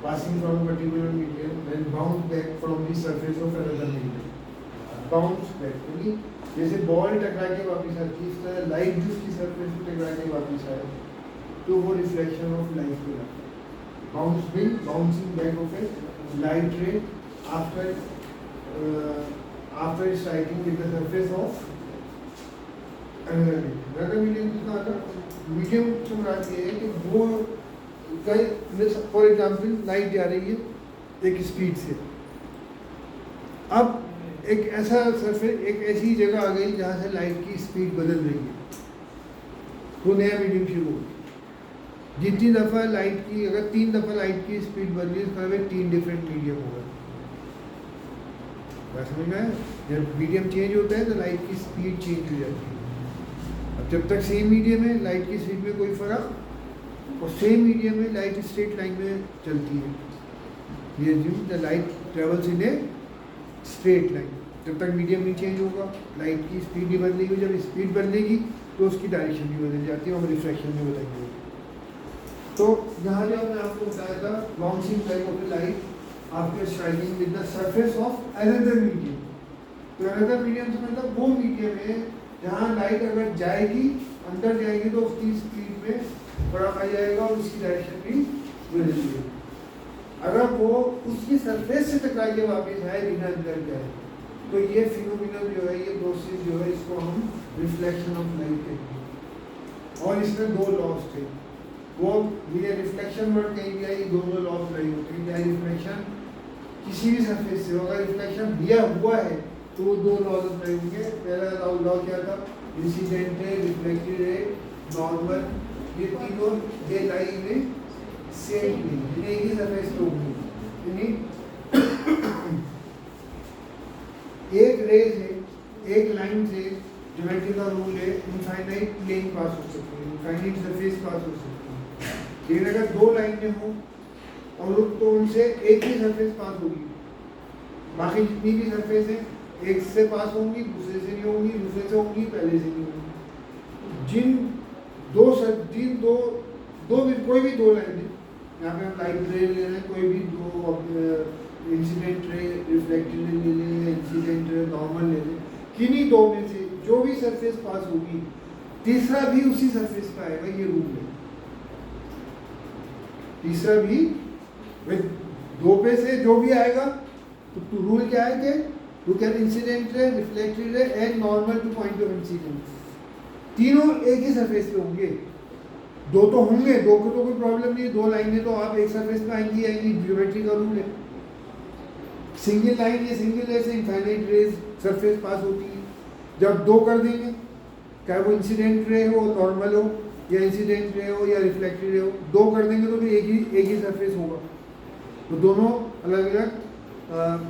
passing from a particular medium then bounce back from the surface of another medium. Bounce back यानी जैसे ball टकरा के वापस आती है इस तरह लाइट भी उसकी सरफेस पे टकरा के वापस आए तो वो रिफ्लेक्शन ऑफ लाइट कहलाता है. Bouncing back of a light ray after striking with the surface of another medium. Another medium कितना आता है? मीडियम से मुराद ये है कि वो कई फॉर एग्जाम्पल लाइट जा रही है एक स्पीड से. अब एक ऐसा सरफेस एक ऐसी जगह आ गई जहाँ से लाइट की स्पीड बदल रही है तो नया मीडियम शुरू हो. जितनी दफ़ा लाइट की अगर 3 दफ़ा लाइट की स्पीड बदली तो हमें 3 डिफरेंट मीडियम होगा. बात समझ में आया? जब मीडियम चेंज होता है तो लाइट की स्पीड चेंज हो जाती है. अब जब तक सेम मीडियम है लाइट की स्पीड में कोई फ़र्क और सेम मीडियम में लाइट स्ट्रेट लाइन में चलती है. ये the light travels in a straight line. जब तक मीडियम नहीं चेंज होगा लाइट की स्पीड नहीं बदलेगी. जब स्पीड बदलेगी तो उसकी डायरेक्शन भी बदल जाती है और रिफ्लेक्शन भी बदलेगी. तो यहाँ जो मैंने आपको बताया था bouncing back of the light after striking with the surface of another medium. तो अनदर मीडियम से मतलब वो मीडियम है जहाँ लाइट अगर जाएगी अंदर जाएगी तो उसकी स्पीड में फर्क आ जाएगा और उसकी डायरेक्शन भी बदल जाएगी. अगर वो उसकी सरफेस से टकरा के वापस आए बिना अंदर जाए तो ये फिनोमिनन जो है ये प्रोसेस जो है इसको हम रिफ्लेक्शन ऑफ लाइट कहते हैं. और इसमें 2 लॉस थे. वो ये रिफ्लेक्शन वर्ड कहीं भी आई दोनों लॉस रही होती है. क्या रिफ्लेक्शन किसी भी सरफेस से अगर रिफ्लेक्शन दिया हुआ है तो 2 लॉज रहे होंगे. पहला लॉ क्या था? Incident ray, reflected ray, normal. ये तीनों ये लाइन में सेम नहीं एक ही सरफेस पे होंगी. यानी एक रेज है एक लाइन से ज्योमेट्री का रूल है इनफाइनाइट प्लेन पास हो सकती है, इनफाइनाइट सरफेस पास हो सकती है. लेकिन अगर 2 लाइनें हो और तो उनसे एक ही सरफेस पास होगी. बाकी जितनी भी सरफेस है एक से पास होंगी दूसरे से नहीं होंगी दूसरे से होंगी पहले से नहीं होंगी. जिन कोई भी 2 लाइनें यहाँ पे हम लाइट रे ले रहे हैं कोई भी 2 इंसिडेंट रे रिफ्लेक्टेड रे ले लें इंसिडेंट रे नॉर्मल ले लें. किन्हीं 2 में से जो भी सरफेस पास होगी तीसरा भी उसी सरफेस पे आएगा. ये रूल है. तीसरा भी 2 पे से जो भी आएगा तो रूल क्या है कि look at incident ray reflected ray and normal two point of incidence. तीनों एक ही सरफेस पे होंगे. 2 तो होंगे 2 को तो कोई प्रॉब्लम नहीं है. 2 लाइनें तो आप एक सरफेस पे आएंगी ज्योमेट्री का रूल है. सिंगल लाइन या सिंगल रे से इनफाइनाइट रेज सरफेस पास होती है. जब 2 कर देंगे चाहे वो इंसिडेंट रे हो नॉर्मल हो या इंसिडेंट रे हो या रिफ्लेक्टेड रे हो 2 कर देंगे तो फिर एक ही सरफेस होगा. तो दोनों अलग अलग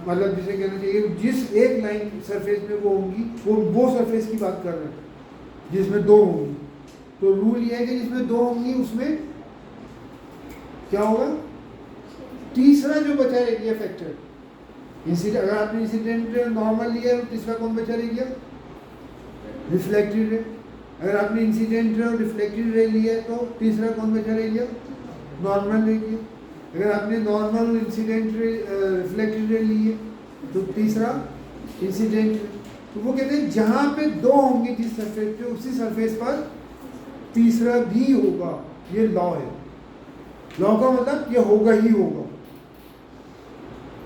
मतलब जिसे कहना चाहिए जिस एक लाइन सरफेस में वो होंगी वो सरफेस की बात कर रहे हैं जिसमें 2 होंगी. तो रूल ये है कि जिसमें 2 होंगी उसमें क्या होगा तीसरा जो बचा रह गया फैक्टर इंसिडेंट. अगर आपने इंसिडेंट रे नॉर्मल लिया है तो तीसरा कौन बचा रह गया? Reflected ray. अगर आपने इंसिडेंट रे और रिफ्लेक्टेड रे लिया है तो तीसरा कौन बचा रह गया? नॉर्मल रह गया. अगर आपने normal incident ray reflected ray लिए तो तीसरा इंसिडेंट रे. तो वो कहते हैं जहाँ पे 2 होंगे जिस सरफेस पे उसी सरफेस पर तीसरा भी होगा. ये लॉ है. लॉ का मतलब ये होगा ही होगा.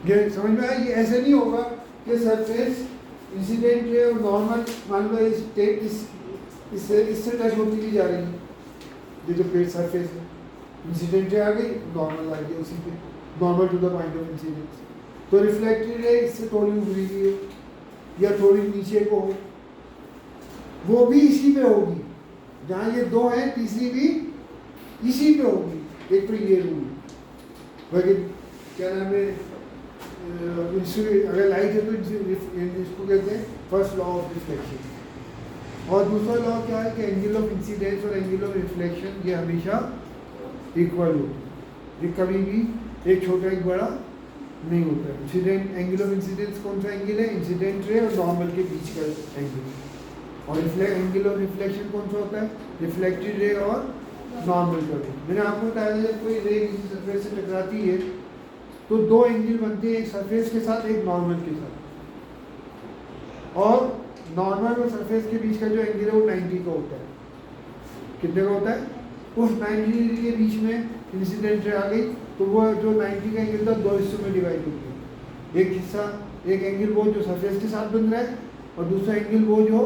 ये समझ में आया? ये ऐसे नहीं होगा कि सरफेस इंसिडेंट रे और नॉर्मल मान लो इससे टच होती भी जा रही है. ये जो पेट सरफेस है इंसिडेंट रे आ गई नॉर्मल आ गई उसी पे normal to the point of incidence. तो रिफ्लेक्टेड रे इससे थोड़ी ऊपरी की हो या थोड़ी नीचे को हो वो भी इसी पे होगी. जहाँ ये 2 हैं तीसरी भी इसी पे होगी. एक तो ये रूल बाकी क्या नाम है अगर लाइट है तो इसको कहते हैं फर्स्ट लॉ ऑफ रिफ्लेक्शन. और दूसरा लॉ क्या है कि एंगल ऑफ इंसिडेंस और एंगल ऑफ रिफ्लेक्शन ये हमेशा इक्वल होते हैं. ये कभी भी एक छोटा एक बड़ा नहीं होता है. इंसिडेंट एंगल ऑफ इंसिडेंस कौन सा एंगल है? इंसिडेंट रे और नॉर्मल के बीच का एंगल. और एंगल ऑफ रिफ्लेक्शन कौन सा होता है? रिफ्लेक्टेड रे और नॉर्मल का रे. मैंने आपको बताया जब कोई रे किसी सरफेस से टकराती है तो दो एंगल बनते हैं, एक सरफेस के साथ एक नॉर्मल के साथ, और नॉर्मल और सरफेस के बीच का जो एंगल है वो 90 का होता है। कितने का होता है? उस 90 डिग्री के बीच में इंसिडेंट रे आ गई तो वो जो 90 का एंगल था दो हिस्सों में डिवाइड हो गया। एक हिस्सा, एक एंगल वो जो सरफेस के साथ बन रहा है, और दूसरा एंगल वो जो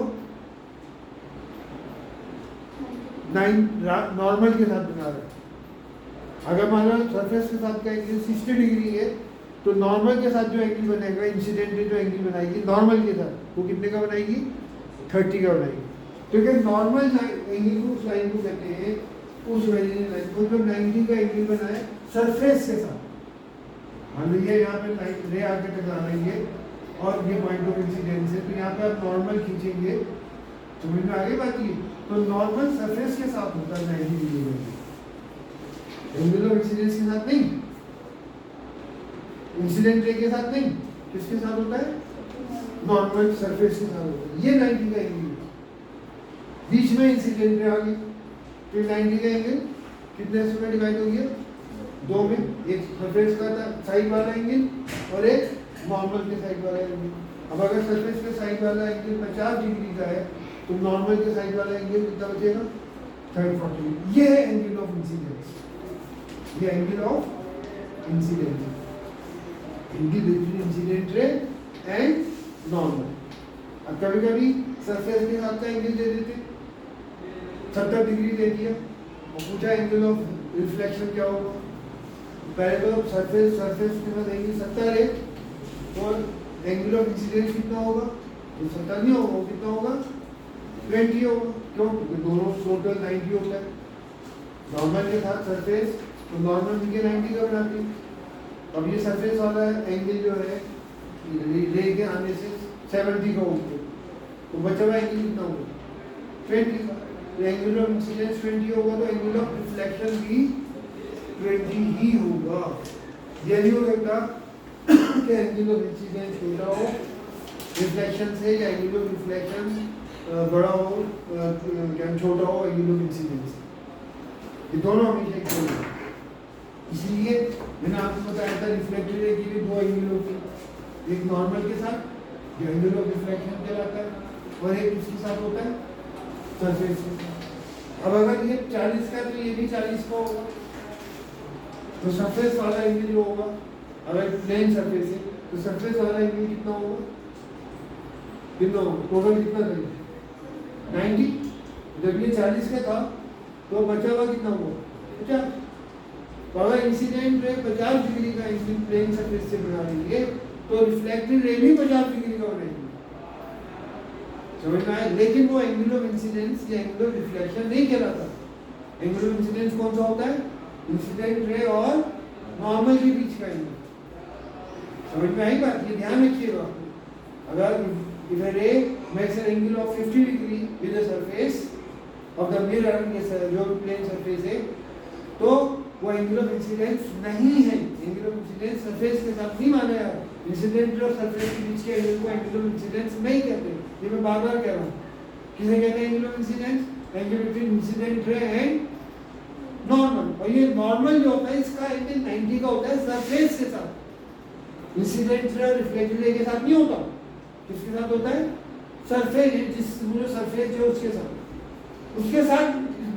नॉर्मल के साथ बना रहा है। अगर मान लो सरफेस के साथ का एंगल 60 डिग्री है तो नॉर्मल के साथ जो एंगल बनेगा, इंसिडेंट रे जो एंगल बनाएगी नॉर्मल के साथ, वो कितने का बनाएगी? 30 का बनाएगी। क्योंकि नॉर्मल एंगल को उस लाइन को कहते हैं, उस लाइन को जो 90 का एंगल बना है सरफेस के साथ। मान लीजिए यहाँ पे लाइन रे आके टकरा रही है और ये पॉइंट ऑफ इंसिडेंस है, तो यहाँ पे आप नॉर्मल खींचेंगे, समझ में आगे बात ये। तो नॉर्मल सरफेस के साथ होता है 90 डिग्री में, एंगल ऑफ इंसिडेंस के साथ नहीं, इंसिडेंट रे के साथ नहीं। किसके साथ होता है? नॉर्मल सरफेस के साथ होता है। ये 90 का एंगल, बीच में इंसिडेंट रे आ गई तो 90 का एंगल कितने हिस्सों में डिवाइड हो गया? दो में, एक सरफेस का साइड वाला एंगल और एक नॉर्मल के साइड वाला एंगल। अब अगर सरफेस के साइड वाला एंगल 50 डिग्री का है तो नॉर्मल के साइड वाला एंगल कितना बचेगा? 30-40। ये है एंगल ऑफ इंसिडेंस, ये angle of incidence, angle between incident ray and normal. अब कभी कभी सरफेस के साथ का एंगल दे देते, 70 डिग्री दे दिया और पूछा एंगल ऑफ रिफ्लेक्शन क्या होगा। पहले तो सरफेस के साथ एंगल 70 है और एंगल ऑफ इंसिडेंस कितना होगा? तो 70 नहीं होगा, वो कितना होगा? 20 होगा। क्यों? क्योंकि दोनों टोटल 90 होता है। नॉर्मल के साथ सरफेस, तो नॉर्मल मिलकर 90 का बनाती है। अब ये सरफेस वाला एंगल जो है रे के आने से 70 का होगा, तो बचा हुआ एंगल कितना होगा? 20 का। तो एंगल ऑफ इंसिडेंस 20 होगा, तो एंगल ऑफ रिफ्लेक्शन भी 20 ही होगा। ये नहीं हो सकता कि एंगल ऑफ इंसिडेंस छोटा हो रिफ्लेक्शन से, या एंगल ऑफ रिफ्लेक्शन बड़ा हो क्या छोटा हो एंगल ऑफ इंसिडेंस से। ये दोनों हमेशा एक होगा। इसलिए मैंने आपको बताया था रिफ्लेक्टेड रे की भी दो एंगल होते हैं, एक नॉर्मल के साथ जो एंगल ऑफ रिफ्लेक्शन कहलाता है, और एक किसके साथ होता है? सरफेस के साथ। अब अगर ये 40 का तो ये भी 40 का होगा, तो सरफेस वाला एंगल जो होगा, अगर प्लेन सरफेस है तो सरफेस वाला एंगल कितना होगा? कितना होगा? टोटल कितना था? 90। जब ये 40 का था तो बचा हुआ कितना हुआ? 50। तो अगर इंसिडेंट रे 50 डिग्री का एंगल प्लेन सरफेस से बना रही है तो रिफ्लेक्टेड रे भी 50 डिग्री का बनाएगी, समझ में आया? लेकिन वो एंगल ऑफ इंसिडेंस या एंगल ऑफ रिफ्लेक्शन नहीं कहलाता। एंगल ऑफ इंसिडेंस कौन सा होता है? इंसिडेंट रे और नॉर्मल के बीच का एंगल। समझ में आई बात? ये ध्यान रखिएगा। अगर if a ray makes an angle of 50 degree with the surface of the mirror, जो प्लेन सरफेस है, तो वो एंगल ऑफ इंसिडेंस नहीं है। एंगल ऑफ इंसिडेंस सरफेस के साथ नहीं माना है। इंसिडेंट और सरफेस के बीच के एंगल को एंगल ऑफ इंसिडेंस नहीं कहते। ये मैं बार बार कह रहा हूँ। किसे कहते हैं angle of incidence? Angle between incident ray and normal. और ये नॉर्मल जो होता है इसका एंगल 90 का होता है सरफेस के साथ, इंसिडेंट रे और रिफ्लेक्टेड रे के साथ नहीं होता। किसके साथ होता है? सरफेस, जिस सरफेस जो उसके साथ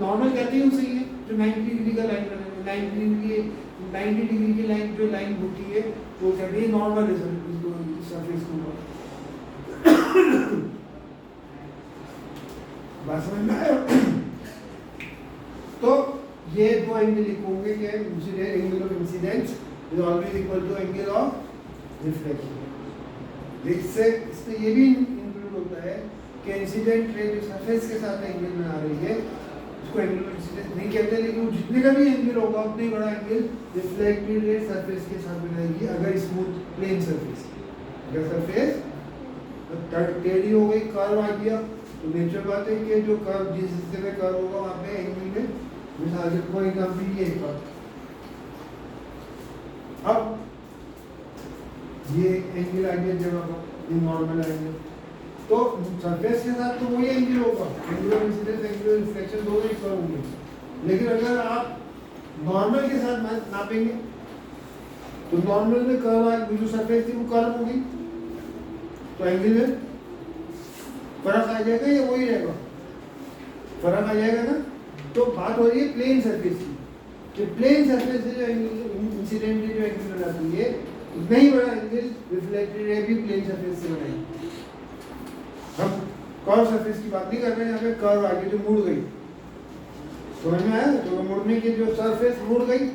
नॉर्मल कहते हैं उसे, ये जो 90 डिग्री का लाइन बना है, 90 डिग्री की लाइन जो लाइन होती है वो कहते हैं नॉर्मल है सरफेस को। बात समझ में आया? तो ये दो एंगल लिखोगे कि angle of incidence is always equal to angle of reflection. इससे ये भी इंक्लूड होता है कि इंसिडेंट रे जो सरफेस के साथ एंगल बना रही है उसको एंगल ऑफ इंसिडेंस नहीं कहते, लेकिन जितने का भी एंगल होगा उतने ही बड़ा एंगल रिफ्लेक्टेड रे सरफेस के साथ बनाएगी। अगर स्मूथ प्लेन सरफेस, अगर सरफेस टेढ़ी हो गई, कर्व आ गया, तो नेचुरल बात है कि जो कर्व जिस हिस्से में कर्व होगा वहाँ पे एंगल में मिसाल के फॉर एग्जाम्पल ये कर्व, अब ये एंगल आ गया जगह पर, ये नॉर्मल एंगल, तो सरफेस के साथ तो वही एंगल होगा, angle of incidence angle of reflection दोनों इक्वल होंगे। लेकिन अगर आप नॉर्मल के साथ नापेंगे तो नॉर्मल में कर्व आ गई, जो सरफेस थी वो कर्व हो गई, तो एंगल में फर्क आ जाएगा या वही रहेगा? फर्क आ जाएगा ना। तो बात हो रही है प्लेन सरफेस की, कि प्लेन सरफेस से जो एंगल इंसिडेंटली जो एंगल बनाती है उतना ही बड़ा एंगल रिफ्लेक्टेड रे भी प्लेन सरफेस से बनाएगी। हम कर्व सरफेस की बात नहीं कर रहे हैं, यहाँ पे कर्व आगे जो मुड़ गई, समझ में आया? तो मुड़ने की जो सरफेस मुड़ गई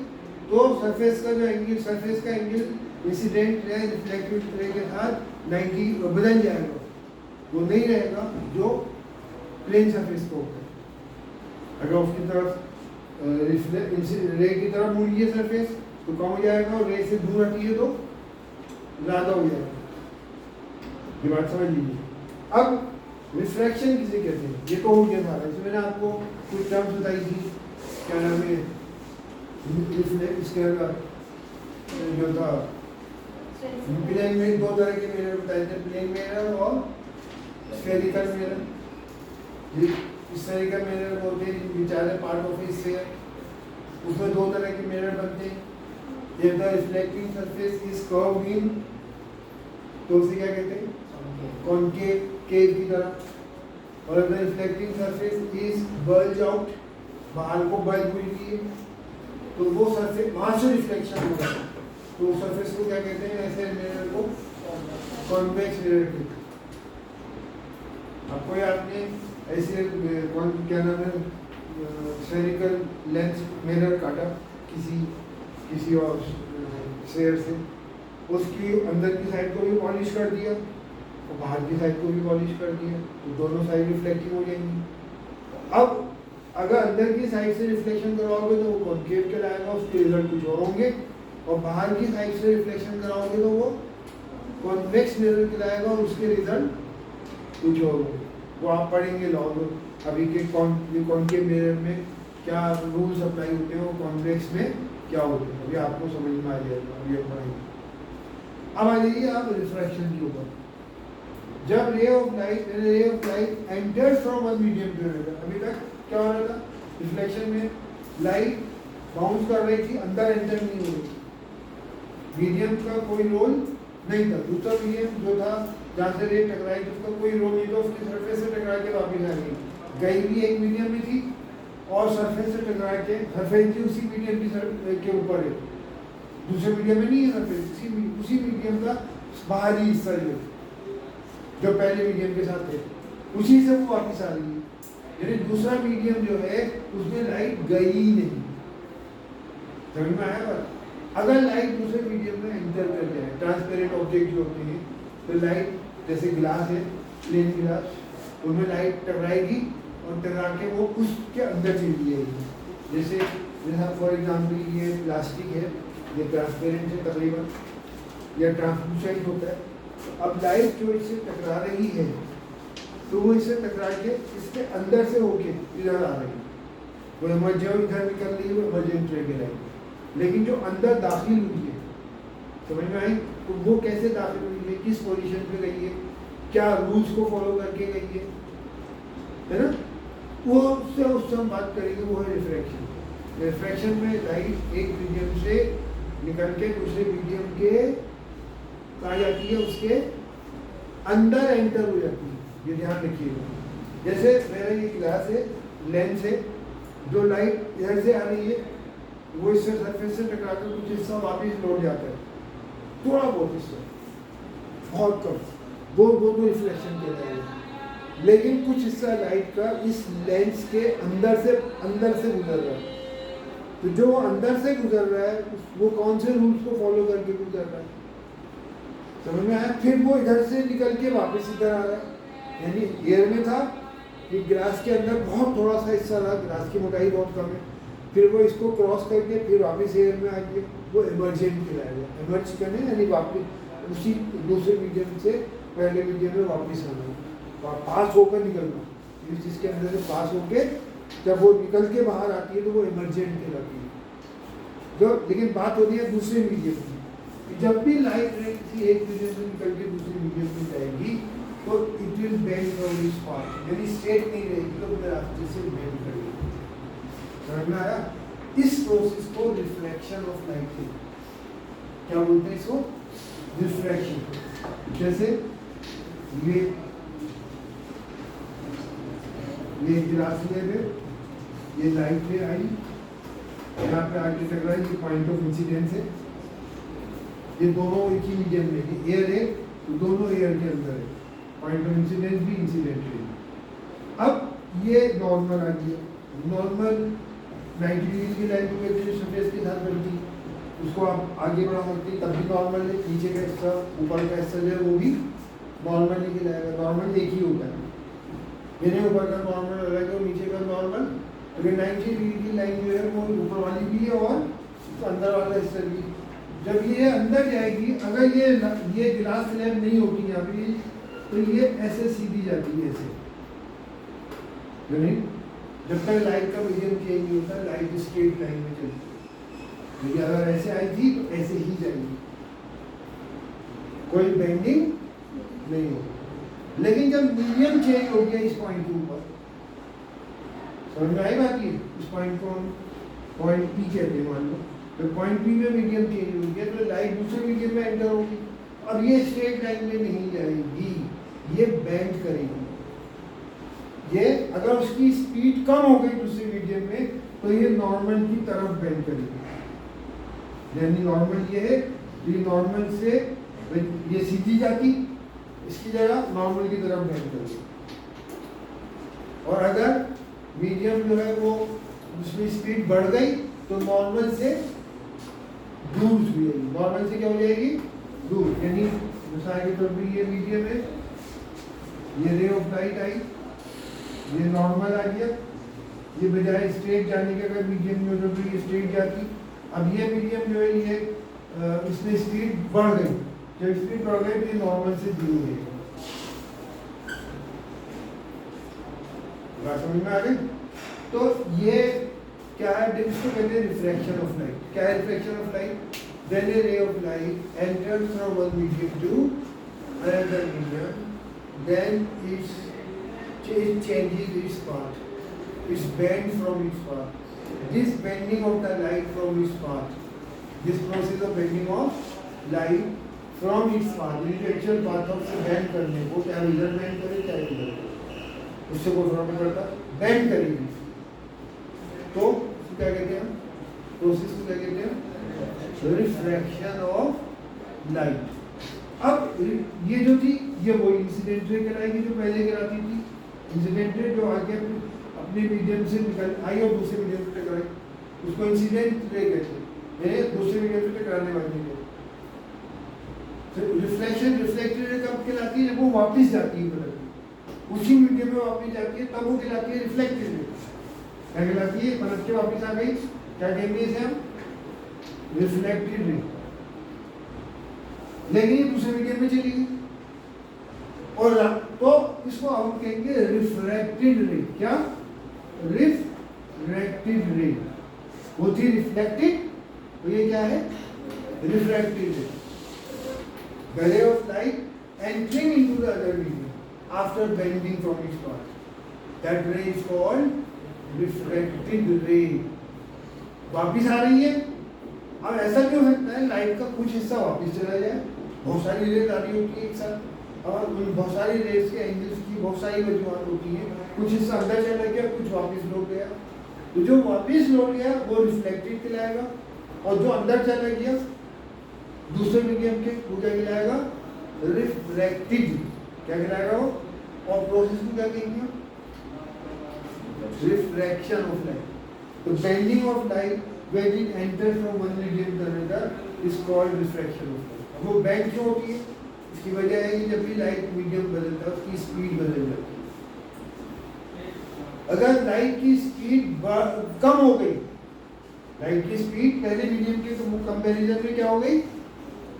तो सरफेस का जो एंगल, सरफेस का angle incident ray reflected ray के साथ 90 बदल जाएगा, वो नहीं रहेगा जो प्लेन सरफेस को होता है। अगर उसकी तरफ रे की तरफ मुड़ी है सरफेस तो कम हो जाएगा, और रे से दूर हटी है तो ज़्यादा हो जाएगा। ये बात समझ लीजिए। अब रिफ्रैक्शन किसे कहते हैं, ये तो हो गया सारा। इसमें मैंने आपको कुछ टर्म्स बताई थी, क्या नाम है इसके जो था, प्लेन में दो तरह के मिरर बताए थे, प्लेन मिरर और स्फेरिकल मिरर। स्फेरिकल मिरर बोलते हैं which are part of a sphere, उसमें दो तरह के मिरर बनते हैं। if the reflecting surface is curved in, तो उसे क्या कहते हैं? कॉनकेव, केव की तरह। और अगर reflecting surface is bulge out, बाहर को बल्ज हुई है, तो वो सरफेस वहां से रिफ्लेक्शन होगा, तो उस सरफेस को क्या कहते हैं? ऐसे मिरर को कॉन्वेक्स मिरर कहते हैं। आपको याद नहीं ऐसे क्या नाम है, स्फेरिकल लेंस मिरर काटा किसी और स्फीयर से, उसकी अंदर की साइड को भी पॉलिश कर दिया और बाहर की साइड को भी पॉलिश कर दिया, तो दोनों साइड रिफ्लेक्टिव हो जाएंगी। अब अगर अंदर की साइड से रिफ्लेक्शन करवाओगे तो वो कॉनकेव कहलाएगा, उसके रिजल्ट कुछ और होंगे, और बाहर की साइड से रिफ्लेक्शन कराओगे तो वो कॉन्वेक्स मिरर कहलाएगा, और उसके रिजल्ट कुछ और होंगे। वो आप पढ़ेंगे लॉ में। अभी के कॉनकेव मिरर में क्या रूल्स अप्लाई होते हैं, वो कॉन्वेक्स में क्या होते हैं, अभी आपको समझ में आ जाएगा, अभी आप पढ़ेंगे। अब आ जाइए आप रिफ्रैक्शन के ऊपर। जब ray of light entered from one medium to another, अभी तक क्या हो रहा था? रिफ्लेक्शन में लाइट बाउंस कर रही थी, अंदर एंटर नहीं हो रही, मीडियम का कोई रोल नहीं था। दूसरा मीडियम जो था जहाँ से रे टकराई थी उसका कोई रोल नहीं था, उसकी सरफेस से टकरा के वापिस आ गई भी एक मीडियम में थी, और सरफेस से टकरा के सरफेस भी उसी मीडियम के ऊपर है, दूसरे मीडियम में नहीं है सरफेस, उसी मीडियम का बाहरी हिस्सा जो पहले मीडियम के साथ थे, उसी से वो वापस आ रही है। यानी दूसरा मीडियम जो है उसमें लाइट गई ही नहीं। समझ में आया बात? अगर लाइट दूसरे मीडियम में एंटर कर जाए, ट्रांसपेरेंट ऑब्जेक्ट जो होते हैं, तो लाइट जैसे ग्लास है, प्लेन ग्लास, उनमें लाइट टकराएगी और टकरा के वो उसके अंदर चली जाएगी। जैसे फॉर एग्जाम्पल ये प्लास्टिक है, ये ट्रांसपेरेंट है तकरीबन, या ट्रांसलूसेंट होता है। अब लाइट जो इससे टकरा रही है तो वो इससे टकरा के इसके अंदर से होके इधर आ रही है, वो इमर्जेंट इधर निकल रही है, वो इमर्जेंट रे के लाइट। लेकिन जो अंदर दाखिल हुई है, समझ में आई? तो वो कैसे दाखिल हुई है, किस पोजीशन पे गई है, क्या रूल्स को फॉलो करके गई है ना? वो उससे हम बात करेंगे, वो है रिफ्रैक्शन। रिफ्रैक्शन में लाइट एक मीडियम से निकल के दूसरे मीडियम के कहा जाती है, उसके अंदर एंटर हो जाती है। ये ध्यान रखिएगा। जैसे मेरा ये ग्लास है, लेंस है, जो लाइट इधर से आ रही है वो इससे सरफेस से टकरा कर कुछ हिस्सा वापिस लौट जाता है, थोड़ा बहुत हिस्सा, बहुत कम, वो तो रिफ्लेक्शन कहता है। लेकिन कुछ हिस्सा लाइट का इस लेंस के अंदर से गुजर रहा है, तो जो अंदर से गुजर रहा है वो कौन से रूल्स को फॉलो करके गुजर रहा है, समझ में आया? फिर वो इधर से निकल के वापस इधर आ रहा है। यानी एयर में था कि ग्लास के अंदर बहुत थोड़ा सा हिस्सा रहा, ग्लास की मोटाई बहुत कम है, फिर वो इसको क्रॉस करके फिर वापस एयर में आ गया, वो इमर्जेंट कहलाएगा। इमर्ज करने यानी वापस उसी दूसरे मीडियम से पहले मीडियम में वापस आना, पास होकर निकलना, जिस चीज़ के अंदर से पास होके जब वो निकल के बाहर आती है तो वो इमर्जेंट कहलाती है। जो लेकिन बात होती है दूसरे मीडियम की, जब भी लाइट रे किसी एक मीडियम से निकल के दूसरे मीडियम में जाएगी तो it will bend from this part, यानी स्ट्रेट नहीं रहेगी तो अपने रास्ते से बेंड करेगी। समझ में आया? इस प्रोसेस को रिफ्लेक्शन ऑफ लाइट है। क्या बोलते हैं इसको, रिफ्रैक्शन। जैसे ये गिलास ले थे, ये लाइट ले आई, यहाँ पे आगे टकरा, ये पॉइंट ऑफ इंसिडेंस है, ये दोनों एक ही मीडियम में, ये एयर है तो दोनों एयर के अंदर है, पॉइंट ऑफ इंसिडेंस भी इंसिडेंट है। अब ये नॉर्मल आ गया, नॉर्मल 90 डिग्री की लाइन को सरफेस के साथ बनती, उसको आप आगे बढ़ा सकते, तब भी नॉर्मल है, नीचे का हिस्सा ऊपर का हिस्सा जो है वो भी नॉर्मल ही कहलाएगा। नॉर्मल एक ही होता है, मेरे ऊपर का नॉर्मल अलग है और नीचे का नॉर्मल, अगर 90 डिग्री की लाइन जो है वो ऊपर वाली भी है और अंदर वाला हिस्सा भी। जब ये अंदर जाएगी, अगर ये गिलास स्लैब नहीं होती यहाँ पे, तो ये ऐसे सीधी जाती है, ऐसे नहीं, जब तक लाइट का मीडियम चेंज नहीं होता, लाइट स्ट्रेट लाइन में चलती है। तो अगर ऐसे आई थी तो ऐसे ही जाएगी, कोई बेंडिंग नहीं होगी। लेकिन जब मीडियम चेंज हो गया इस पॉइंट के ऊपर, समझ में आई बात? ये इस पॉइंट को पॉइंट पी कहते हैं, मान लो तो पॉइंट पी में मीडियम चेंज हो गया तो लाइट दूसरे मीडियम में एंटर होगी। अब ये स्ट्रेट लाइन में नहीं जाएगी, ये बेंड करेगी। ये अगर उसकी स्पीड कम हो गई दूसरे मीडियम में तो ये नॉर्मल की तरफ बेंड करेगी। यानी नॉर्मल ये है, ये नॉर्मल से ये सीधी जाती, इसकी जगह नॉर्मल की तरफ बेंड करेगी। और अगर मीडियम जो है वो उसमें स्पीड बढ़ गई तो नॉर्मल से दूर हुई, नॉर्मल से क्या हो जाएगी, दूर। यानी मिसाल के तौर पर ये मीडियम है, ये रे ऑफ लाइट आई, ये नॉर्मल आ गया, ये बजाय स्ट्रेट जाने के अगर मीडियम में होता तो ये स्ट्रेट जाती। अब ये मीडियम जो है ये इसमें स्पीड बढ़ गई, जब स्पीड बढ़ गई तो ये नॉर्मल से दूर हो गई। बात समझ में आ गई? तो ये क्या है, इसको कहते हैं रिफ्रैक्शन ऑफ लाइट। क्या है refraction of light? When a ray of light enters from one medium to another medium, then it changes its path. It's bent from its path. This bending of the light from its path, this process of bending of light from its path, its actual path of से bend करने को, क्या इधर bend करे क्या इधर, उससे कोई फर्क नहीं पड़ता, bend करेगी। तो क्या कहते हैं, प्रोसेस को क्या कहते हैं, रिफ्रैक्शन ऑफ लाइट। अब ये जो थी ये वो इंसिडेंट रे कहलाएगी जो पहले कहलाती थी। इंसिडेंट रे जो आगे अपने मीडियम से निकल आई और दूसरे मीडियम से टकराई, उसको इंसिडेंट रे कहते हैं, दूसरे मीडियम से टकराने वाली है। तो रिफ्लेक्शन रिफ्लेक्टेड रे कब कहलाती है, जब वो वापस जाती है, मतलब उसी मीडियम में वापस जाती है, तब वो कहलाती है रिफ्लेक्टेड रे। क्या कहलाती है, पलट के वापस आ गई, क्या कहेंगे इसे हम, रिफ्लेक्टेड रे। लेकिन ये दूसरे मीडियम में चली गई और तो इसको हम कहेंगे रिफ्रैक्टेड रे। क्या, रिफ्रैक्टेड रे। वो थी रिफ्लेक्टेड, तो ये क्या है, रिफ्रैक्टेड रे। The ray of light entering into the other medium after bending from its path, that ray is called refracted रे। वापिस आ रही है। अब ऐसा क्यों हो सकता है, लाइट का कुछ हिस्सा वापस चला जाए, बहुत सारी रेज आ रही होती है एक साथ, और बहुत सारी रेज के एंगल्स की बहुत सारी वजूहत होती है, कुछ हिस्सा अंदर चला गया, कुछ वापस लौट गया। तो जो वापस लौट गया वो रिफ्लेक्टेड कहलाएगा, और जो अंदर चला गया दूसरे मीडियम के, वो क्या कहलाएगा, रिफ्रैक्टेड। क्या कहलाएगा वो, और प्रोसेस को क्या कहेंगे, रिफ्रैक्शन ऑफ लाइट। तो bending of light when it enters from one medium to another is called refraction of light. अब वो बेंड क्यों होती है, इसकी वजह है कि जब भी लाइट मीडियम बदलता है उसकी स्पीड बदल जाती है। अगर लाइट की स्पीड कम हो गई, लाइट की स्पीड पहले मीडियम के कंपैरिजन में क्या हो गई,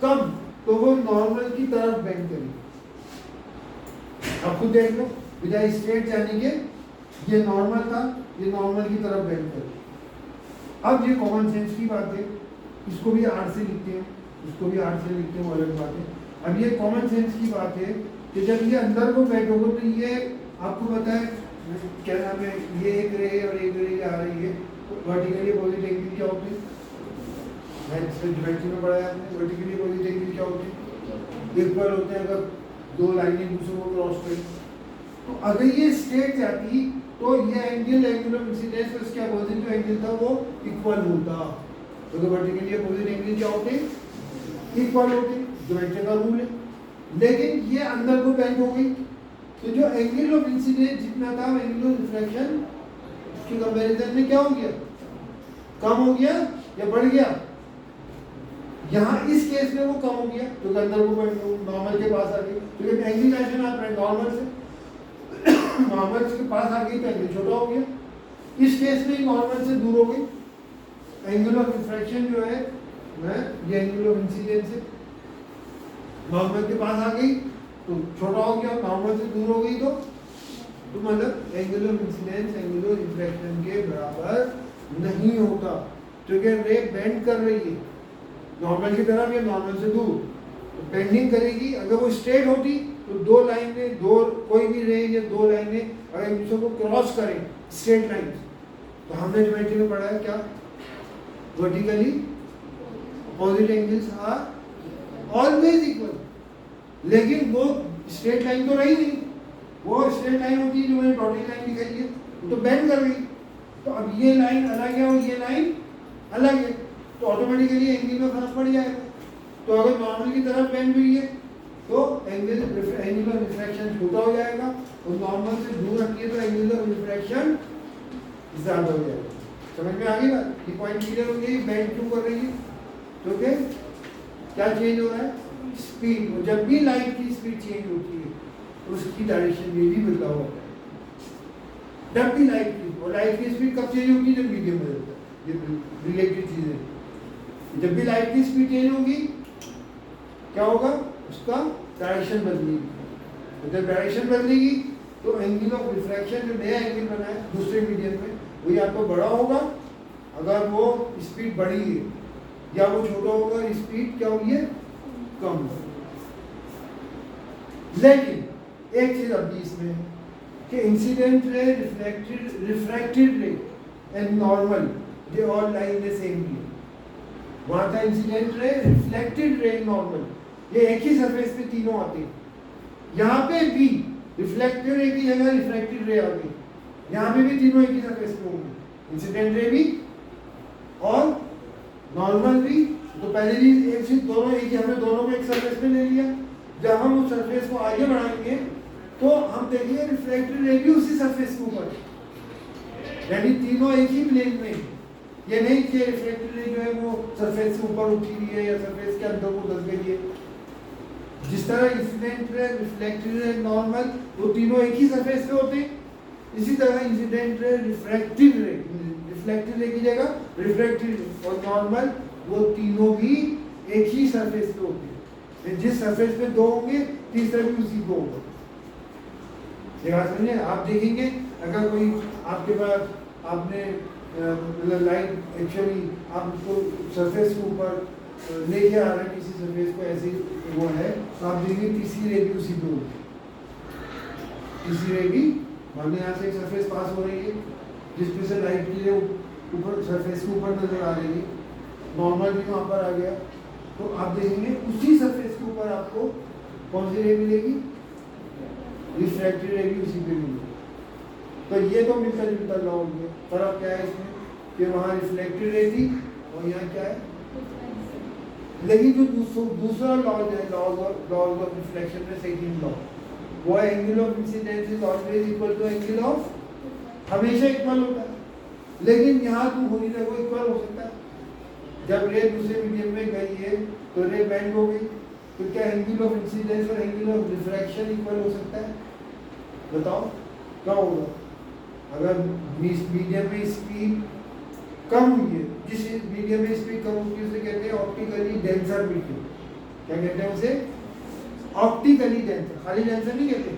कम, तो वो नॉर्मल की तरफ बेंड करेगी। आप खुद देख लो, बजाय स्ट्रेट जाने के ये नॉर्मल था, ये नॉर्मल की तरफ बेंड करेगी। अब ये कॉमन सेंस की बात है, इसको भी आर से लिखते हैं, इसको भी आर से लिखते हैं, वो अलग बात है। अब ये कॉमन सेंस की बात है कि जब ये अंदर को बैठ होगा तो ये आपको पता है क्या नाम है, ये एक रे और एक रे आ रही है, वर्टिकली अपोजिट एंगल क्या होती है, ज्योमेट्री में पढ़ा है आपने, वर्टिकली अपोजिट एंगल क्या होते हैं, इक्वल होते हैं अगर दो लाइनें दूसरों को क्रॉस करें। तो अगर ये स्ट्रेट जाती तो ये एंगल ऑफ इंसिडेंस पर इसके अपोजिट जो एंगल था वो इक्वल होता। तो वर्टिकली अपोजिट एंगल क्या होते हैं, इक्वल होते, ज्योमेट्री का रूल है। लेकिन ये अंदर को बेंड हो गई, तो जो एंगल ऑफ इंसिडेंस जितना था एंगल ऑफ रिफ्लेक्शन की कंपैरिजन में क्या हो गया, कम हो गया या बढ़ गया। यहाँ इस केस में वो कम हो गया तो अंदर को नॉर्मल के पास आ गई, तो जब एंगल आप नॉर्मल से नॉर्मल के पास आ गई तो एंगल छोटा हो गया। इस केस में नॉर्मल से दूर हो गई, एंगल ऑफ रिफ्रैक्शन जो है ये एंगल ऑफ इंसिडेंस है, नॉर्मल के पास आ गई तो छोटा हो गया, नॉर्मल से दूर हो गई तो मतलब angle of incidence angle of refraction के बराबर नहीं होता, क्योंकि रे बेंड कर रही है नॉर्मल की तरफ या नॉर्मल से दूर, तो बेंडिंग करेगी। अगर वो स्ट्रेट होती तो दो लाइनें, दो कोई भी रे या दो लाइनें अगर एक दूसरे को क्रॉस करें स्ट्रेट लाइन, तो हमने ज्योमेट्री में पढ़ा है क्या, vertically opposite angles are always equal. लेकिन वो स्ट्रेट लाइन तो रही नहीं, वो स्ट्रेट लाइन होती है जो मैंने डॉटेड लाइन दिखाई है, तो बेंड कर गई। तो अब ये लाइन अलग है और ये लाइन अलग है, तो ऑटोमेटिकली एंगल में फर्क पड़ जाएगा। तो अगर नॉर्मल की तरफ बेंड हुई है तो एंगल ऑफ रिफ्रैक्शन छोटा हो जाएगा, और नॉर्मल से दूर रखिए तो एंगल ऑफ रिफ्रैक्शन ज्यादा हो जाएगा। समझ में आ गई बात, ये पॉइंट क्लियर हो गई, बेंड क्यों कर रही है, तो क्या चेंज हो रहा है, स्पीड। और जब भी लाइट की स्पीड चेंज होती है तो उसकी डायरेक्शन में भी बदलाव होता है। जब भी लाइट की स्पीड कब चेंज होगी, जब मीडियम बदलता है, ये रिलेटेड चीजें। जब भी लाइट की स्पीड चेंज होगी क्या होगा, उसका डायरेक्शन बदलेगी, तो जब डायरेक्शन बदलेगी तो एंगल ऑफ रिफ्रैक्शन जो नया एंगल बना है दूसरे मीडियम में वो या तो बड़ा होगा अगर वो स्पीड बढ़ी है, या वो छोटा होगा स्पीड क्या हुई है, कम हो। लेकिन एक चीज अभी इसमें है कि incident ray, refracted ray and normal they all lie in the same plane. वहां था incident ray, reflected ray, normal, ये एक ही सरफेस पे तीनों आते हैं। यहाँ पे भी रिफ्लेक्टेड रे की जगह रिफ्रैक्टेड रे आ गई, यहाँ पे भी तीनों एक ही सरफेस पे होंगे, इंसिडेंट रे भी और नॉर्मल भी। तो पहले भी एक चीज दोनों एक ही, हमने दोनों को एक सरफेस पे ले लिया। जब हम उस सरफेस को आगे बढ़ाएंगे तो हम देखेंगे रिफ्लेक्टेड रे भी उसी सरफेस के ऊपर, यानी तीनों एक ही प्लेन में। ये नहीं कि रिफ्लेक्टेड रे जो है वो सरफेस के ऊपर उठी हुई है या सरफेस के अंदर को धस गई है। जिस तरह incident ray, reflected ray, normal वो तीनों एक ही सरफेस पे होते हैं, इसी तरह इंसिडेंट रे, रिफ्रैक्टेड रे, रिफ्लेक्टेड रे की जगह रिफ्रैक्टेड और नॉर्मल वो तीनों भी एक ही सरफेस पे होते हैं। जिस सरफेस पे दो होंगे तीसरा भी उसी को होगा। समझे, आप देखेंगे अगर कोई आपके पास आपने लाइट एक्चुअली आप उसको सरफेस के ऊपर लेके आ रहे हैं, किसी सरफेस को ऐसे वो है, तो आप देखेंगे तीसरी रे भी उसी पे होगी। तीसरी रे भी मान यहाँ से एक सरफेस पास हो रही है जिसपे से लाइट की रे ऊपर सरफेस के ऊपर नजर आ रही है, नॉर्मल भी वहाँ पर आ गया, तो आप देखेंगे उसी सरफेस के ऊपर आपको कौन सी रे मिलेगी, रिफ्रैक्टेड रे भी उसी पे मिलेगी। तो ये तो मिलता जुलता लॉ हो गया। फर्क क्या है इसमें कि वहाँ रिफ्लेक्टेड रे थी और यहाँ क्या है, लेकिन जो दूसरा लॉ है, लॉज ऑफ रिफ्लेक्शन में सेकंड लॉ, वो angle of incidence is always equal to angle of, हमेशा इक्वल होता है। लेकिन यहाँ तो हो नहीं रहा, वो इक्वल हो सकता है। जब रे दूसरे मीडियम में गई है तो रे बेंड हो गई, तो क्या एंगल ऑफ इंसिडेंस और एंगल ऑफ रिफ्रैक्शन इक्वल हो सकता है, बताओ क्या होगा। अगर मीडियम में स्पीड कम हुई है, जिस मीडियम में स्पीड कम होती है उसे कहते हैं ऑप्टिकली डेंसर मीडियम। क्या कहते हैं उसे, ऑप्टिकली डेंसर, खाली डेंसर नहीं कहते,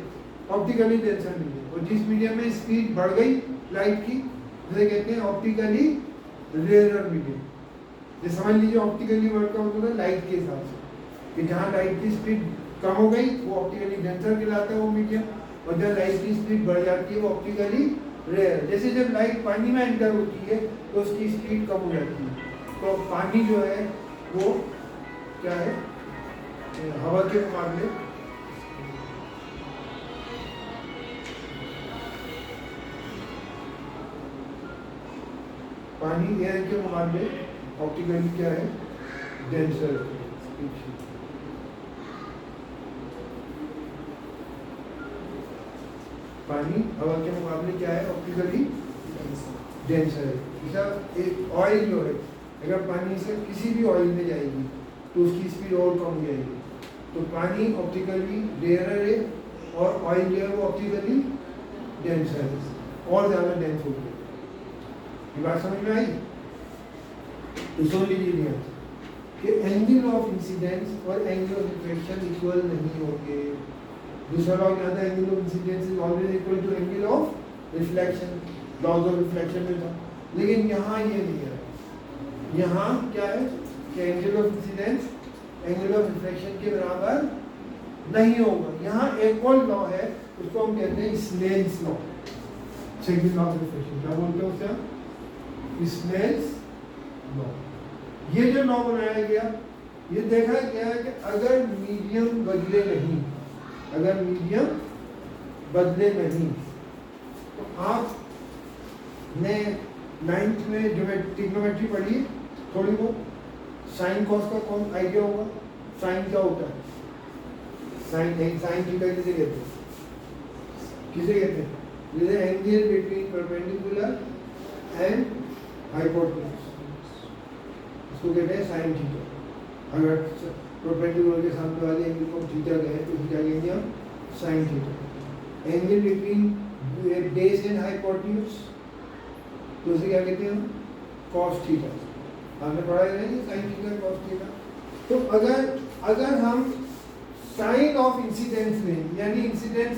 ऑप्टिकली डेंसर मीडियम। और जिस मीडियम में स्पीड बढ़ गई लाइट की उसे कहते हैं ऑप्टिकली रेयरर मीडियम। ये समझ लीजिए ऑप्टिकली वर्ड का मतलब है लाइट के हिसाब से, कि जहाँ लाइट की स्पीड कम हो गई वो ऑप्टिकली डेंसर कहलाता है वो मीडियम, और जब लाइट की स्पीड बढ़ जाती है वो ऑप्टिकली रेयर। जैसे जब लाइट पानी में एंटर होती है तो उसकी स्पीड कम हो जाती है, तो पानी जो है वो क्या है, हवा के मुकाबले पानी एयर के मुकाबले ऑप्टिकली क्या है, डेंसर। पानी हवा के मुकाबले क्या है, ऑप्टिकली डेंसर है। जैसा एक ऑयल जो है, अगर पानी से किसी भी ऑयल में जाएगी तो उसकी स्पीड और कम जाएगी, तो पानी ऑप्टिकली रेयरर है और ऑयल जो है वो ऑप्टिकली डेंसर है, और ज़्यादा डेंस होती है। ये बात समझ में आई? तो समझ लीजिए कि एंगल ऑफ इंसिडेंस और एंगल ऑफ रिफ्लेक्शन इक्वल नहीं होंगे। दूसरा लॉ क्या था, angle of incidence is always equal to angle of reflection, laws of reflection में था। लेकिन यहाँ ये नहीं है, यहाँ क्या है कि angle of incidence angle of reflection के बराबर नहीं होगा। यहाँ एक और लॉ है, उसको हम कहते हैं Snell's law, second law of reflection. क्या बोलते हैं उससे? Snell's law. ये जो लॉ बनाया गया, ये देखा गया कि अगर मीडियम बदले नहीं, अगर मीडियम बदले नहीं, तो आपने 9th में ट्रिग्नोमेट्री पढ़ी थोड़ी बहुत, साइन कॉस का कौन आइडिया होगा? साइन क्या होता है? साइन थीटा किसे कहते हैं? किसे कहते हैं? जैसे angle between perpendicular and hypotenuse, इसको कहते हैं साइन थीटा। अगर परपेंडिकुलर के सामने वाले एंगल को थीटा कहें तो क्या कहेंगे हम? Sine theta. Angle between base and hypotenuse तो उसे क्या कहते हैं हम? Cos theta. आपने पढ़ा है नहीं साइन थीटा कॉस थीटा। तो अगर हम साइन ऑफ इंसिडेंस में, यानी इंसिडेंस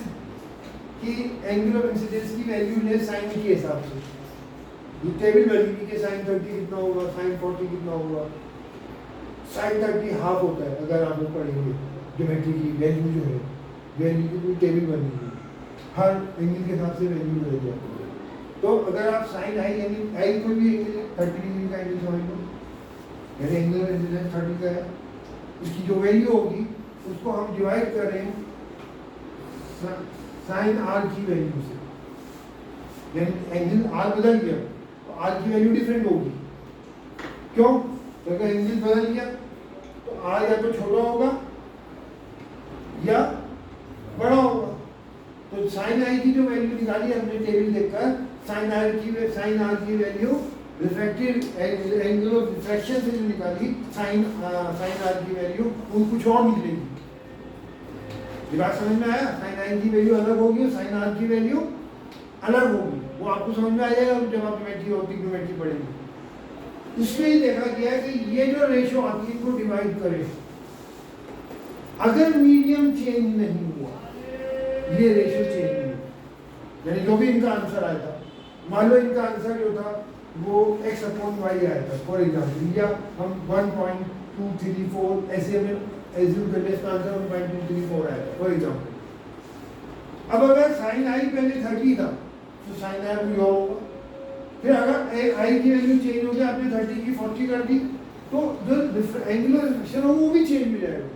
की एंगल ऑफ इंसिडेंस की वैल्यू ले साइन के हिसाब से, ये टेबल बनेगी कि साइन 30 कितना होगा, साइन 40 कितना होगा। साइन 30 हाफ होता है, अगर आप लोग पढ़ेंगे ज्योमेट्री की वैल्यू जो है, वैल्यू की कोई टेबल बनेगी, हर एंगल के हिसाब से वैल्यू बदल जाती है। तो अगर आप साइन आई, यानी आई कोई भी एंगल 30 डिग्री का एंगल समझ लो, यानी एंगल ऑफ इंसिडेंस 30 का है, उसकी जो वैल्यू होगी उसको हम डिवाइड करें साइन आर की वैल्यू से, यानी एंगल आर बदल गया तो आर की वैल्यू डिफरेंट होगी। क्यों? तो अगर एंगल बदल गया तो आर या तो छोटा होगा या बड़ा होगा। तो साइन आई की जो वैल्यू निकाली हमने टेबल देखकर, साइन आर की value refracted angle of refraction से जो निकाली साइन आर की वैल्यू, वो कुछ और निकलेगी। ये बात समझ में आया? साइन आई की वैल्यू अलग होगी और साइन आर की वैल्यू अलग होगी। वो आपको समझ में आ जाएगा जब आप ट्रिग्नोमेट्री पढ़ेंगे। इसमें ही देखा गया कि ये जो रेशो आती है इनको डिवाइड करें, अगर मीडियम चेंज नहीं हुआ, ये रेशो चेंज नहीं, यानी जो भी इनका आंसर आया था, मान लो इनका आंसर जो था वो x/y आया था फॉर एग्जाम्पल, या हम 1.234 ऐसे में एज्यूम कर ले, इसका आंसर 1.234 आया था फॉर एग्जाम्पल। अब अगर साइन आई पहले 30 था तो साइन आई भी होगा, फिर अगर आई की वैल्यू चेंज हो गया, आपने 30 की 40 कर दी, तो जो एंगुलर रिफ्लेक्शन हो वो भी चेंज हो जाएगा,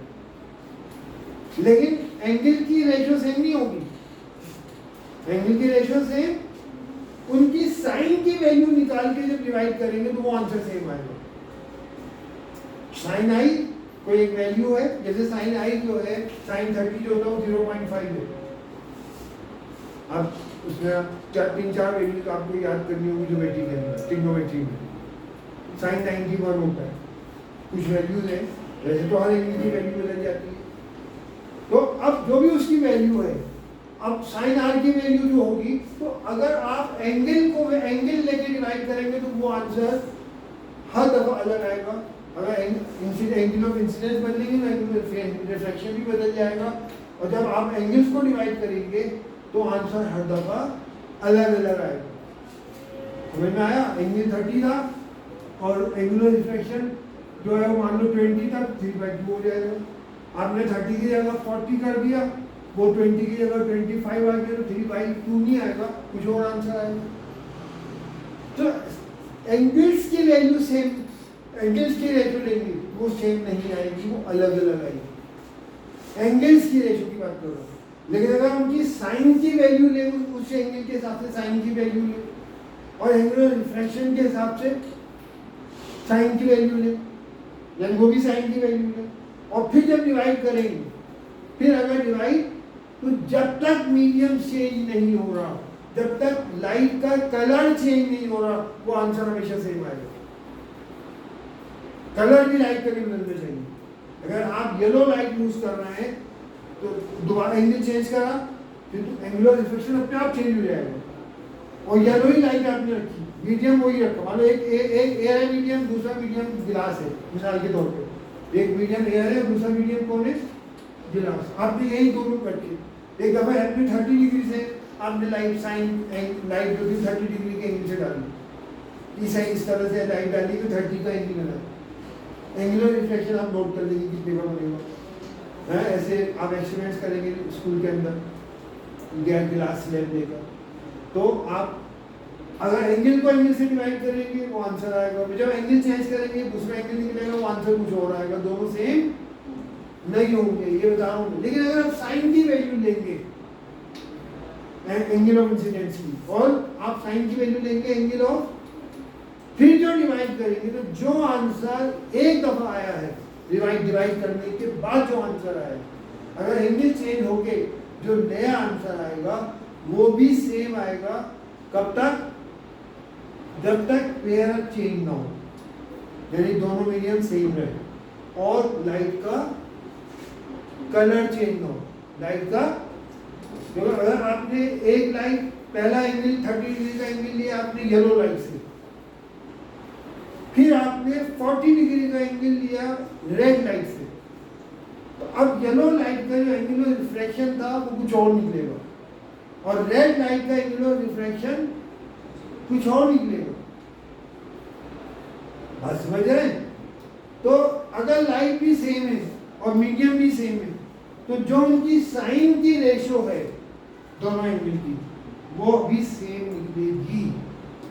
लेकिन एंगल की रेशियो सेम नहीं होगी। एंगल की रेशियो सेम, उनकी साइन की वैल्यू निकाल के जब डिवाइड करेंगे तो वो आंसर सेम आएगा। साइन आई कोई एक वैल्यू है, जैसे साइन आई जो है, साइन 30 जो होता है वो 0.5 है। अब उसमें 3-4 वैल्यू आपको याद करनी होगी ज्योमेट्री के अंदर, ट्रिग्नोमेट्री में। साइन 91 होता है, कुछ वैल्यूज है, वैसे तो हर एंगल की वैल्यू बदल जाती है। तो अब जो भी उसकी वैल्यू है, अब साइन आर की वैल्यू जो होगी, तो अगर आप एंगल लेके डिवाइड करेंगे तो वो आंसर हर दफा अलग आएगा। अगर एंगल ऑफ इंसिडेंस बदलेंगे तो एंगल ऑफ रिफ्रैक्शन भी बदल जाएगा, और जब आप एंगल्स को डिवाइड करेंगे तो आंसर हर दफा अलग अलग आएगा। समझ में आया? एंगल 30 था और एंगल ऑफ रिफ्रैक्शन जो है वो मान लो 20 था, 3/2 हो जाएगा। आपने 30 की जगह 40 कर दिया, वो 20 की जगह 25 आ गया, तो 3/2 नहीं आएगा, कुछ और आंसर आएगा। तो एंगल्स की वैल्यू सेम एंगल्स की रेशो लेंगे वो सेम नहीं आएगी, वो अलग अलग आएगी। एंगल्स की रेशो की बात कर रहा हूँ। लेकिन अगर उनकी साइन की वैल्यू ले, उस एंगल के हिसाब से साइन की वैल्यू ले, और एंगुलर रिफ्रैक्शन के हिसाब से साइन की वैल्यू ले, यानी वो भी साइन की वैल्यू ले, और फिर जब डिवाइड करेंगे, फिर अगर डिवाइड, तो जब तक मीडियम चेंज नहीं हो रहा, जब तक लाइट का कलर चेंज नहीं हो रहा, वो आंसर हमेशा सेम आएगा। कलर भी लाइट का भी बदलना चाहिए। अगर आप येलो लाइट यूज कर रहे हैं तो दोबारा एंगल चेंज करा, फिर तो एंगुलर रिफ्लेक्शन अपने आप चेंज हो जाएगा। और येलो ही लाइट आपने रखी, मीडियम वही रखा, मान लो एक एयर है मीडियम, दूसरा मीडियम गिलास है, मिसाल के तौर पे एक मीडियम एयर है, दूसरा मीडियम कौन है, गिलास। आपने यही दोनों रखे, एक दफा आपने 30 डिग्री से आपने लाइट साइन लाइट जो थी 30 डिग्री के एंगल से डाली, इस तरह से लाइट डाली तो 30 का एंगल बना। एंगुलर रिफ्लेक्शन आप नोट कर लेंगे कितने का बनेगा, है ऐसे आप एक्सपेरिमेंट्स करेंगे स्कूल के अंदर गैस गिलास स्लैब लेकर, तो आप अगर एंगल को एंगल से डिवाइड करेंगे वो आंसर आएगा, जब एंगल चेंज करेंगे दूसरा एंगल निकलेगा, वो आंसर कुछ और आएगा, दोनों सेम नहीं होंगे, ये बता रहा हूँ। लेकिन अगर आप साइन की वैल्यू लेंगे एंगल ऑफ इंसिडेंस की, और आप साइन की वैल्यू लेंगे एंगल ऑफ, फिर जो डिवाइड करेंगे तो जो आंसर एक दफा आया है डिवाइड करने के बाद जो आंसर आया है, अगर एंगल चेंज होके जो नया आंसर आएगा वो भी सेम आएगा। कब तक, जब तक पेयर चेंज ना हो, यानी दोनों मीडियम सेम रहे और लाइट का कलर चेंज ना हो, लाइट का। तो अगर आपने एक लाइट पहला एंगल 30 डिग्री का एंगल लिया आपने येलो लाइट से, फिर आपने 40 डिग्री का एंगल लिया रेड लाइट से, तो अब येलो लाइट का जो एंगुलर रिफ्रैक्शन था वो कुछ और निकलेगा, और रेड लाइट का एंगुलर रिफ्रैक्शन कुछ और निकलेगा। बात समझ रहे हैं? तो अगर लाइट भी सेम है और मीडियम भी सेम है, तो जो उनकी साइन की रेशो है दोनों एंगल की, वो भी सेम निकलेगी।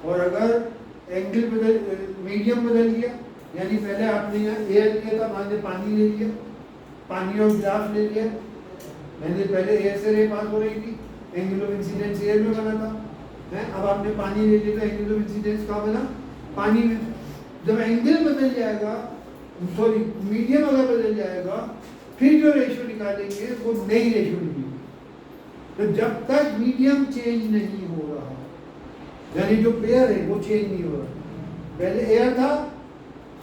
और अगर एंगल बदल, मीडियम बदल गया, यानी पहले आपने यहाँ एयर लिया था, मान लीजिए पानी ले लिया, पानी और गिलास ले लिया, मैंने पहले एयर से रे पास हो रही थी, एंगल ऑफ इंसिडेंस एयर में बना था, है अब आपने पानी ले लिया तो एंगल ऑफ इंसिडेंस कहाँ बना, पानी में। जब एंगल बदल जाएगा, सॉरी मीडियम अगर बदल जाएगा, फिर जो रेशो निकालेंगे वो नई रेशो निकलेगी। तो जब तक मीडियम चेंज नहीं हो रहा, यानी जो पेयर है वो चेंज नहीं हो रहा, पहले एयर था,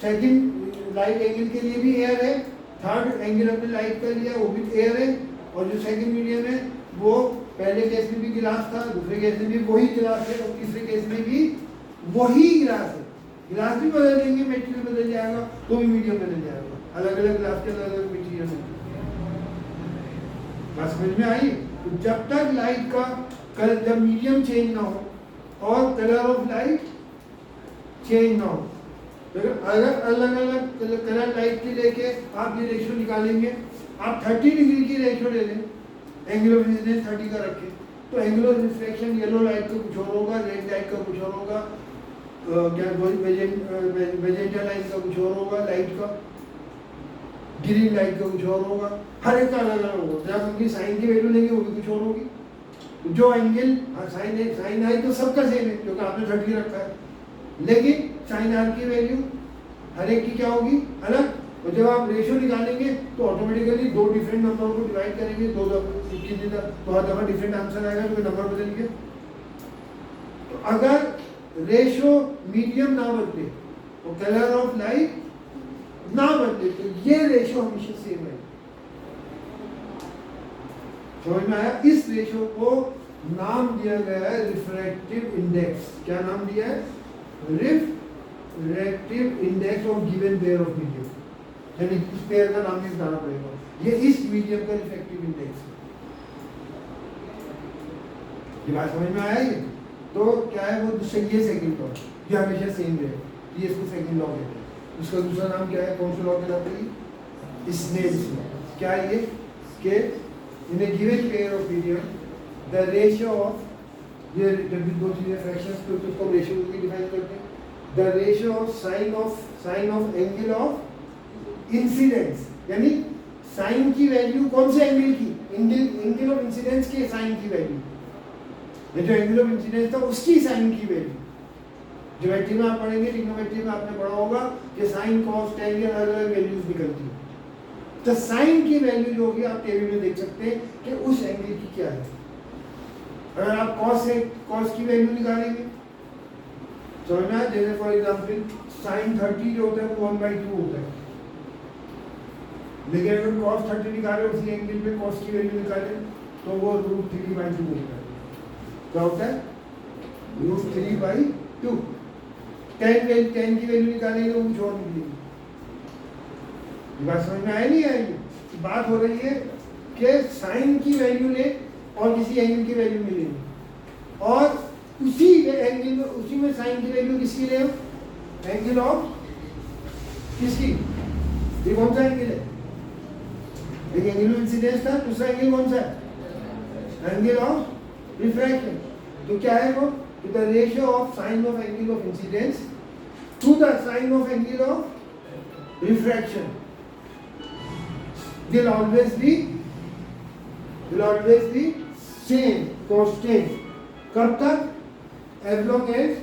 सेकंड लाइट एंगल के लिए भी एयर है, थर्ड एंगल अपने लाइट का लिया वो भी एयर है, और जो सेकंड मीडियम है वो पहले केस में भी गिलास था, दूसरे केस में भी वही गिलास है, और तीसरे केस में भी वही गिलास है। गिलास भी बदल देंगे, मटेरियल बदल जाएगा तो भी मीडियम बदल जाएगा, अलग अलग गिलास के अलग अलग मटेरियल है। बात समझ में आई? तो जब तक लाइट का कलर, जब मीडियम चेंज ना हो और कलर ऑफ लाइट चेंज ना हो, तो अगर अलग अलग कलर लाइट के लेके आप ये रेशियो निकालेंगे, आप 30 डिग्री की रेशियो ले लें, एंगल ऑफ इंसिडेंस 30 का रखें, तो angle of reflection yellow light का कुछ और होगा, रेड लाइट का कुछ और होगा, क्या वेजेंटा लाइट का कुछ और होगा, लाइट का ग्रीन लाइट का कुछ और होगा, हर एक का अलग अलग होगा। जब उनकी साइन की वैल्यू लेंगे वो भी कुछ और होगी। जो एंगल साइन आई तो सबका सेम है क्योंकि आपने 30 रखा है, लेकिन साइन आर की वैल्यू हर एक की क्या होगी, अलग। और जब आप रेशियो निकालेंगे तो ऑटोमेटिकली दो डिफरेंट नंबर को डिवाइड करेंगे, दो तो हर दफा डिफरेंट आंसर आएगा क्योंकि नंबर बदल गया। तो अगर रेशियो मीडियम ना बदले और कलर ऑफ लाइट ना बदले तो ये रेशियो हमेशा सेम है। समझ में आया? इस रेशियो को नाम दिया गया है रिफ्रैक्टिव इंडेक्स। क्या नाम दिया है? Refractive index of given pair of medium, यानी इस पेयर का नाम भी बताना पड़ेगा। ये इस मीडियम का रिफ्रैक्टिव इंडेक्स है। ये बात समझ में आया? ये तो क्या है वो, ये सेकंड लॉ, ये हमेशा सेम है, ये इसको सेकंड लॉ कहते हैं। उसका दूसरा नाम क्या है, कौन सा लॉ कहलाता है? Snell's law. क्या है ये? कि in a given pair of medium the ratio of, ये जब भी दो चीजें फ्रैक्शंस तो उसको रेशियो की डिफाइन करते हैं, the ratio of sine of angle of incidence, यानी साइन की वैल्यू कौन से एंगल की, एंगल ऑफ इंसिडेंस के साइन की वैल्यू, ये जो एंगल ऑफ इंसिडेंस था उसकी साइन की वैल्यू। ज्योमेट्री में आप पढ़ेंगे, ट्रिग्नोमेट्री में आपने पढ़ा होगा कि साइन कॉस टेन की अलग अलग वैल्यूज निकलती है। तो साइन की वैल्यू जो होगी आप टेबल में देख सकते हैं कि उस एंगल की क्या है। अगर आप कॉस की वैल्यू निकालेंगे, समझना, जैसे फॉर एग्जांपल साइन 30 जो होता है वो 1/2 होता है, लेकिन अगर cos 30 निकाले उसी एंगल पे cos की वैल्यू निकाले तो वो √3/2 होता है। क्या होता है? √3/2। 10 की वैल्यू निकालेंगे वो कुछ और मिलेगी। बात समझ में आए नहीं आएगी? बात हो रही है कि साइन की वैल्यू ले और किसी एंगल की वैल्यू मिलेगी, और उसी एंगल में, उसी में साइन की वैल्यू किसकी ले, एंगल ऑफ किसकी, ये कौन सा एंगल है, एक एंगल ऑफ इंसिडेंस था, दूसरा एंगल कौन सा है, एंगल ऑफ रिफ्रैक्शन। तो क्या है वो, the ratio of sine of angle of incidence to the sine of angle of refraction will always be same, constant। कब तक? as long as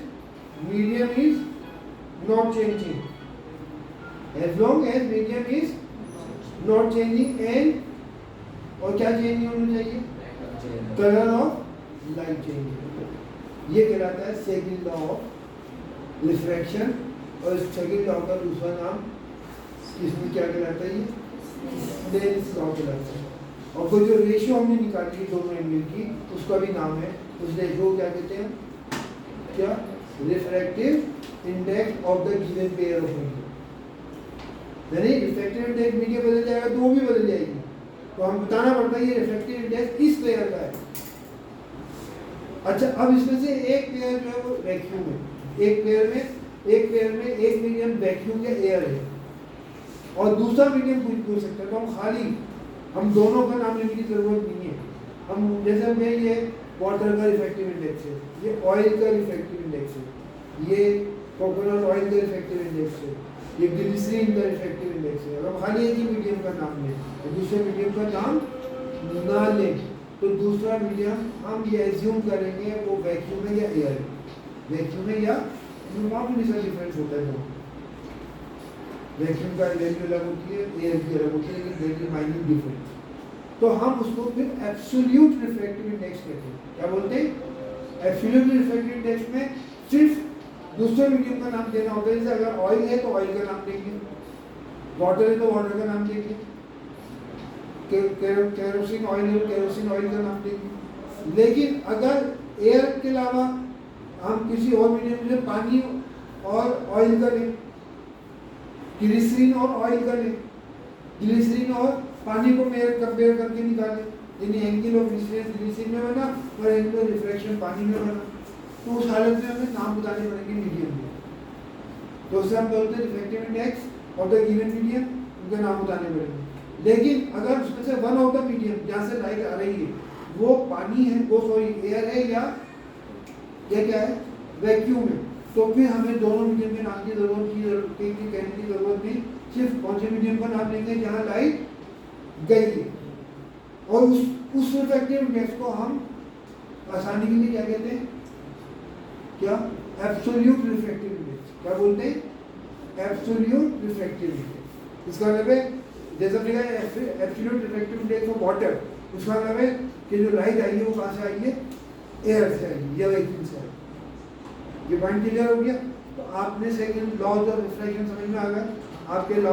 medium is not changing, as long as medium is not changing and और क्या change नहीं होना चाहिए, colour of light change. ये कहलाता है सेकंड लॉ ऑफ रिफ्रैक्शन, और सेकंड लॉ का दूसरा नाम इसमें क्या कहलाता है, ये लेंस लॉ कहलाता है। और वो जो रेशियो हमने निकाली है दोनों एंगल की, उसका भी नाम है, उस रेशियो को क्या कहते हैं, क्या, refractive index of the given pair of angle. यानी रिफ्रैक्टिव इंडेक्स मीडियम बदल जाएगा तो वो भी बदल जाएगी, तो हम बताना पड़ता है ये रिफ्रैक्टिव इंडेक्स किस पेयर का है। अच्छा, अब इसमें से एक पेयर जो है वो वैक्यूम है, एक पेयर में एक मीडियम वैक्यूम या एयर है और दूसरा मीडियम कुछ भी हो सकता है। तो हम दोनों का नाम लेने की जरूरत नहीं है। हम जैसे मैं, ये वाटर का रिफ्रैक्टिव इंडेक्स है, ये ऑयल का रिफ्रैक्टिव इंडेक्स है, ये कोकोनट ऑयल का रिफ्रैक्टिव इंडेक्स है, ये ग्लिसरीन का रिफ्रैक्टिव इंडेक्स है। अगर खाली एक ही मीडियम का नाम लें तो दूसरे मीडियम का नाम ना लें तो दूसरा मीडियम हम ये एज्यूम करेंगे वो वैक्यूम है या एयर है, वैक्यूम है या मामूली सा डिफरेंस होता है। वैक्यूम का वैल्यू अलग होती है, एयर की अलग होती है, लेकिन वेरी माइन्यूट डिफरेंस। तो हम उसको फिर एब्सोल्यूट रिफ्रैक्टिव इंडेक्स कहते हैं। क्या बोलते हैं? एब्सोल्यूट रिफ्रैक्टिव इंडेक्स में सिर्फ दूसरे मीडियम का नाम देना होता है। जैसे अगर ऑयल है तो ऑयल का नाम देंगे, वाटर है तो वाटर का नाम देंगे, केरोसिन ऑयल है तो केरोसिन ऑयल का नाम देंगे। लेकिन अगर एयर के अलावा हम किसी और मीडियम में पानी और ऑयल का लें, ग्लिसरीन और ऑयल का लें, ग्लिसरीन और पानी को कंपेयर करके निकालें, यानी एंगल ऑफ इंसिडेंस ग्लिसरीन में बना और एंगल ऑफ रिफ्रैक्शन पानी में बना, तो उस हालत में हमें नाम बताने पड़ेंगे मीडियम में। तो उससे हम बोलते हैं refractive index of the given medium, उनका नाम बताने पड़ेंगे। लेकिन अगर उसमें से वन ऑफ द मीडियम जहाँ से लाइट आ रही है वो पानी है, वो सॉरी एयर है या क्या है, वैक्यूम है, तो फिर हमें दोनों मीडियम के नाम की जरूरत कहने की जरूरत नहीं, सिर्फ कौन से मीडियम का नाम लेंगे जहाँ लाइट गई है। और उस रिफ्रैक्टिव इंडेक्स को हम आसानी के लिए क्या कहते हैं, क्या, एब्सोल्यूट रिफ्रैक्टिव इंडेक्स। क्या बोलते हैं? Absolute refractive index. इसका मतलब है जैसा लिखा है absolute refractive index of water, उसका मतलब है कि जो लाइट आई है वो कहाँ से आई है, एयर से आई है या वैक्यूम से आई है। ये पॉइंट क्लियर हो गया? तो आपने सेकंड लॉ ऑफ रिफ्रैक्शन समझ में आ गया। आपके लॉ